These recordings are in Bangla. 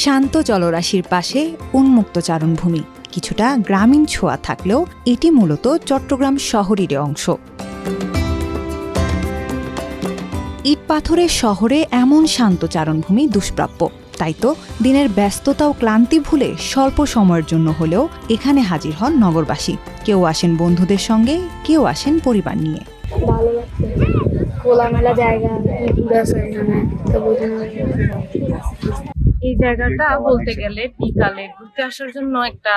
শান্ত জলরাশির পাশে উন্মুক্ত চারণভূমি, কিছুটা গ্রামীণ ছোঁয়া থাকলেও এটি মূলত চট্টগ্রাম শহরেরই অংশ। ইট পাথরের শহরে এমন শান্ত চারণভূমি দুষ্প্রাপ্য। তাই তো দিনের ব্যস্ততা ও ক্লান্তি ভুলে স্বল্প সময়ের জন্য হলেও এখানে হাজির হন নগরবাসী। কেউ আসেন বন্ধুদের সঙ্গে, কেউ আসেন পরিবার নিয়ে। ভালো লাগছে, খোলামেলা জায়গা, এই জায়গাটা বলতে গেলে বিকালে ঘুরতে আসার জন্য একটা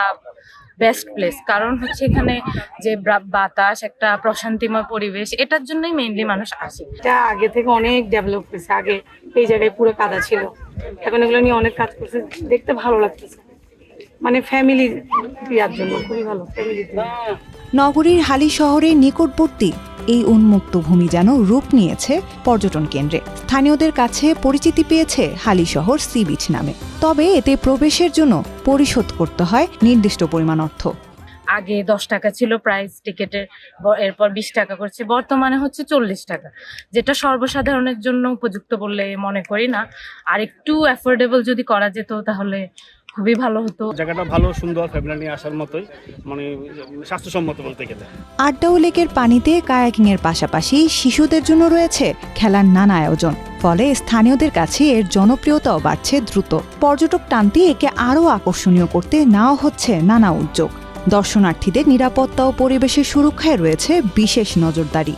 বেস্ট প্লেস। কারণ হচ্ছে এখানে যে বাতাস, একটা প্রশান্তিময় পরিবেশ, এটার জন্যই মেইনলি মানুষ আসে। এটা আগে থেকে অনেক ডেভেলপ হয়েছে। আগে এই জায়গায় পুরো কাদা ছিল, এখন এগুলো নিয়ে অনেক কাজ করছে, দেখতে ভালো লাগতেছে। মানে ফ্যামিলি ইয়ার জন্য খুবই ভালো। নগরীর হালি শহরের নিকটবর্তী এই উন্মুক্ত ভূমি যেন রূপ নিয়েছে পর্যটন কেন্দ্রে। স্থানীয়দের কাছে পরিচিতি পেয়েছে হালি শহর সি বিচ নামে। তবে এতে প্রবেশের জন্য পরিশোধ করতে হয় নির্দিষ্ট পরিমাণ অর্থ। আগে 10 টাকা ছিল প্রাইস টিকেটের, এরপর 20 টাকা করছে, বর্তমানে হচ্ছে 40 টাকা, যেটা সর্বসাধারণের জন্য উপযুক্ত বলে মনে করি না। আর একটু অ্যাফোর্ডেবল যদি করা যেত তাহলে খুবই ভালো হতো। জায়গাটা ভালো, সুন্দর, ফ্যামিলি নিয়ে আসার মতোই, মানে স্বাস্থ্যসম্মত বলতে গেলে। আড্ডাউ লেকের পানিতে কায়াকিং এর পাশাপাশি শিশুদের জন্য রয়েছে খেলার নানা আয়োজন। ফলে স্থানীয়দের কাছে এর জনপ্রিয়তাও বাড়ছে দ্রুত। পর্যটক টানতে একে আরও আকর্ষণীয় করতে নেওয়া হচ্ছে নানা উদ্যোগ। দর্শনার্থীদের নিরাপত্তা ও পরিবেশের সুরক্ষায় রয়েছে বিশেষ নজরদারি।